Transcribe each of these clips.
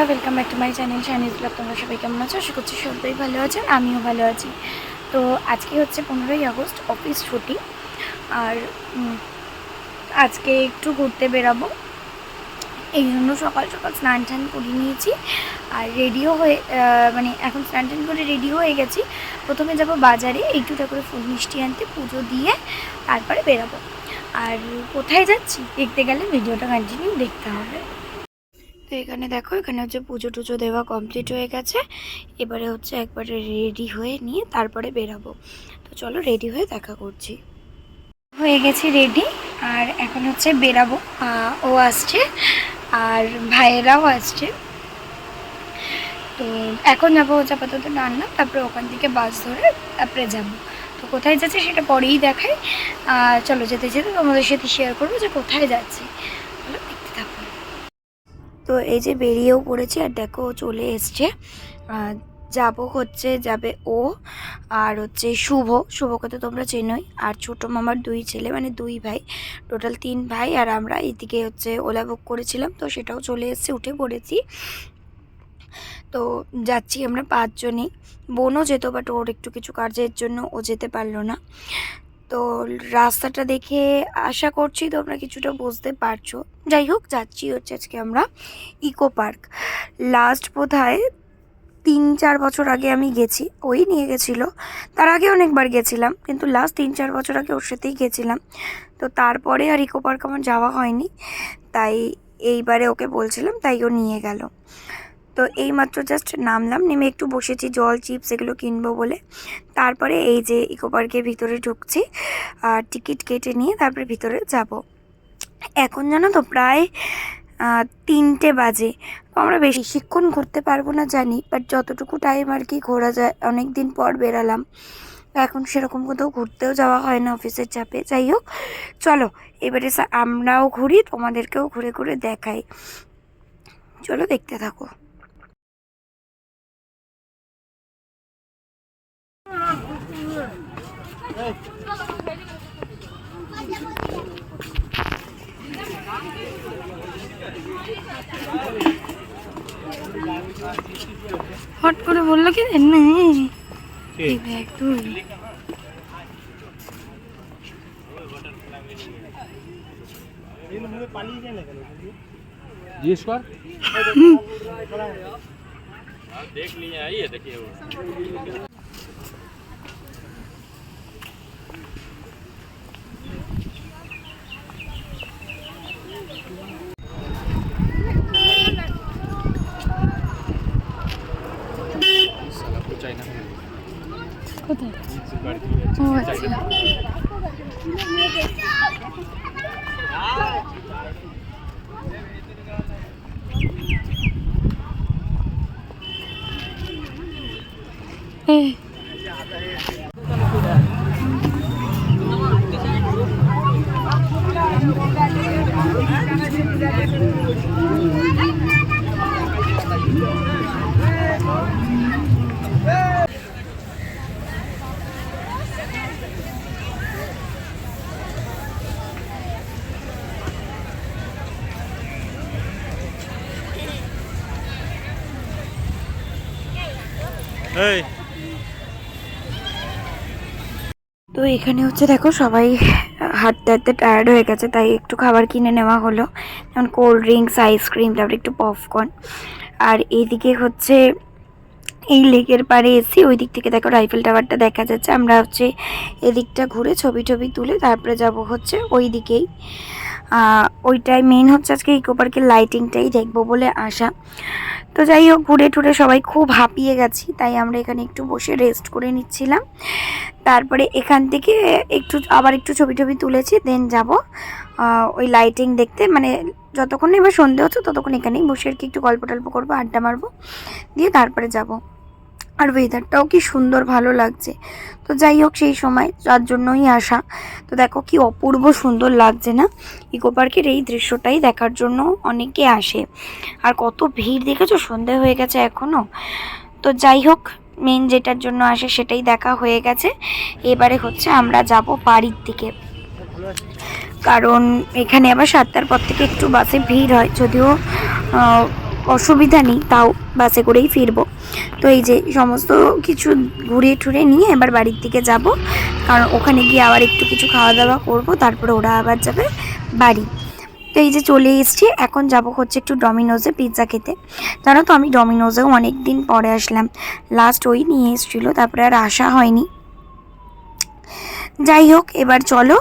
Welcome back to my channel Shiny's blog. তোমরা সবাই কেমন আছো? আশা করছি সবাই ভালো আছেন, আমিও ভালো আছি। তো আজকে হচ্ছে 15ই আগস্ট, অফিস ছুটি। আর আজকে একটু ঘুরতে বেরাবো, এই জন্য সকাল সকাল স্নান টান করে নিয়েছি আর রেডিও হয়ে মানে এখন স্নান টান করে রেডি হয়ে গেছি। প্রথমে যাব বাজারে একটু করে ফুল মিষ্টি আনতে, পুজো দিয়ে তারপরে বেরাবো। আর কোথায় যাচ্ছি দেখতে গেলে ভিডিওটা কন্টিনিউ দেখতে হবে। তো এখানে দেখো, এখানে হচ্ছে পুজো টুজো দেওয়া কমপ্লিট হয়ে গেছে। এবারে হচ্ছে একবারে রেডি হয়ে নিয়ে তারপরে বেরাবো। তো চলো রেডি হয়ে দেখা করছি। হয়ে গেছি রেডি, আর এখন হচ্ছে বেরাবো। ও আসছে আর ভাইয়েরাও আসছে। তো এখন যাবো হচ্ছে আপাতত রান্না, তারপরে ওখান থেকে বাস ধরে তারপরে যাব। তো কোথায় যাচ্ছে সেটা পরেই দেখাই। চলো যেতে যেতে তোমাদের সাথে শেয়ার করবো যে কোথায় যাচ্ছি। চলো দেখতে থাকো। তো এই যে বেরিয়েও পড়েছি, আর দেখো চলে এসছে। যাবে ও আর হচ্ছে শুভকে তো তোমরা চেনোই, আর ছোটো মামার 2 ছেলে, মানে 2 ভাই, টোটাল 3 ভাই। আর আমরা এইদিকে হচ্ছে ওলা বুক করেছিলাম, তো সেটাও চলে এসছে, উঠে পড়েছি। তো যাচ্ছি আমরা 5 জনই। বোনও যেত, বাট ওর একটু কিছু কাজের জন্য ও যেতে পারলো না। তো রাস্তাটা দেখে আশা করছি তোমরা কিছুটা বুঝতে পারছো। যাই হোক, যাচ্ছি হচ্ছে আজকে আমরা ইকো পার্ক। লাস্ট বোধহয় 3-4 বছর আগে আমি গেছি, ওই নিয়ে গেছিলো। তার আগে অনেকবার গেছিলাম, কিন্তু লাস্ট 3-4 বছর আগে ওর সাথেই গেছিলাম। তো তারপরে আর ইকো পার্ক আমার যাওয়া হয়নি, তাই এইবারে ওকে বলছিলাম, তাই ও নিয়ে গেল। তো এইমাত্র জাস্ট নামলাম, নেমে একটু বসেছি, জল চিপস এগুলো কিনবো বলে। তারপরে এই যে ইকো পার্কের ভিতরে ঢুকছি, আর টিকিট কেটে নিয়ে তারপরে ভিতরে যাব। এখন জানো তো প্রায় 3টে বাজে। তো আমরা বেশিক্ষণ ঘুরতে পারবো না জানি, বাট যতটুকু টাইম আর কি ঘোরা যায়। অনেক দিন পর বেরালাম, এখন সেরকম কোথাও ঘুরতেও যাওয়া হয় না অফিসের চাপে। যাই হোক, চলো এবারে আমরাও ঘুরি, তোমাদেরকেও ঘুরে ঘুরে দেখাই। চলো দেখতে থাকো। হট করে বললো কি নেই তুই জিজ্ঞেস কর। देख लिए आइए, देखिए वो কোথায়? ও আচ্ছা। তো এখানে হচ্ছে দেখো, সবাই হাঁটতে হাঁটতে টায়ার্ড হয়ে গেছে, তাই একটু খাবার কিনে নেওয়া হলো, যেমন কোল্ড ড্রিঙ্কস, আইসক্রিম, তারপরে একটু পপকর্ন। আর এইদিকে হচ্ছে এই লেকের পাড়ে এসি, ওই দিক থেকে দেখো রাইফেল টাওয়ারটা দেখা যাচ্ছে। আমরা হচ্ছে এদিকটা ঘুরে ছবি টবি তুলে তারপরে যাব হচ্ছে ওই দিকেই। ওইটাই মেন হচ্ছে আজকে ইকো পার্কের লাইটিংটাই দেখবো বলে আসা। তো যাই হোক, ঘুরে টুরে সবাই খুব হাঁপিয়ে গেছি, তাই আমরা এখানে একটু বসে রেস্ট করে নিচ্ছিলাম। তারপরে এখান থেকে আবার একটু ছবি টবি তুলেছি, দেন যাব ওই লাইটিং দেখতে। মানে যতক্ষণ এবার সন্ধে হচ্ছে ততক্ষণ এখানেই বসে আর কি একটু গল্প টল্প করবো, আড্ডা মারবো, দিয়ে তারপরে যাব। আর ওয়েদারটাও কি সুন্দর, ভালো লাগছে। তো যাই হোক, সেই সময় যার জন্যই আসা। তো দেখো কি অপূর্ব সুন্দর লাগছে না? ইকো পার্কের এই দৃশ্যটাই দেখার জন্য অনেকে আসে। আর কত ভিড় দেখেছো, সন্ধে হয়ে গেছে এখনও। তো যাই হোক, মেন যেটার জন্য আসে সেটাই দেখা হয়ে গেছে। এবারে হচ্ছে আমরা যাব বাড়ির দিকে, কারণ এখানে আবার 7টার পর থেকে একটু বাসে ভিড় হয়। যদিও অসুবিধা নেই, তাও বাসে করেই ফিরবো। তো এই যে সমস্ত কিছু ঘুরিয়ে টুরে নিয়ে এবার বাড়ির দিকে যাব, কারণ ওখানে গিয়ে আবার একটু কিছু খাওয়া দাওয়া করবো, তারপরে ওরা আবার যাবে বাড়ি। তো এই যে চলে এসেছি, এখন যাব হচ্ছে একটু ডমিনোজে পিৎজা খেতে। জানো তো আমি ডমিনোজেও অনেক দিন পরে আসলাম, লাস্ট ওই নিয়ে এসেছিলো, তারপরে আর আসা হয়নি। যাই হোক, এবার চলো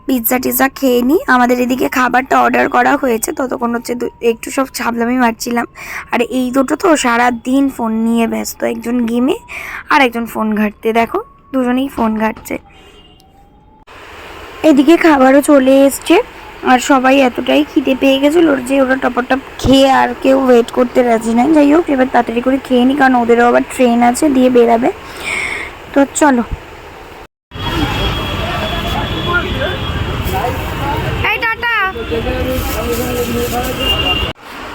পিৎজা টিৎজা খেয়ে নিই। আমাদের এদিকে খাবারটা অর্ডার করা হয়েছে, ততক্ষণ হচ্ছে একটু সব ছাবলামি মারছিলাম। আর এই দুটো তো সারা দিন ফোন নিয়ে ব্যস্ত, একজন গেমে আর একজন ফোন ঘাঁটতে, দেখো দুজনেই ফোন ঘাঁটছে। এদিকে খাবারও চলে এসছে, আর সবাই এতটাই খিদে পেয়ে গেছিলো যে ওরা টপাটপ খেয়ে আর কেউ ওয়েট করতে রাজি নয়। যাই হোক, এবার তাড়াতাড়ি করে খেয়ে নিই, কারণ ওদেরও আবার ট্রেন আছে, দিয়ে বেরাবে। তো চলো।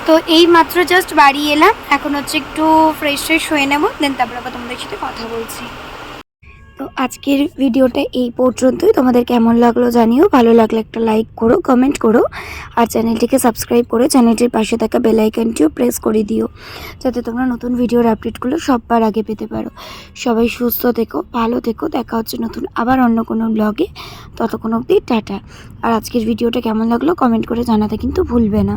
তো এই মাত্র জাস্ট বাড়ি এলাম, এখন হচ্ছে একটু ফ্রেশ হয়ে নেবো, দেন তারপর আবার তোমাদের সাথে কথা বলছি। তো আজকের ভিডিওটা এই পর্যন্তই। তোমাদের কেমন লাগলো জানিও, ভালো লাগলে একটা লাইক করো, কমেন্ট করো, আর চ্যানেলটিকে সাবস্ক্রাইব করে চ্যানেলটির পাশে থাকা বেল আইকনটিও প্রেস করে দিও, যাতে তোমরা নতুন ভিডিওর আপডেটগুলো সবার আগে পেতে পারো। সবাই সুস্থ থেকো, ভালো থেকো, দেখা হচ্ছে নতুন আবার অন্য কোনো ব্লগে। ততক্ষণ অবধি টাটা। আর আজকের ভিডিওটা কেমন লাগলো কমেন্ট করে জানাতে কিন্তু ভুলবে না।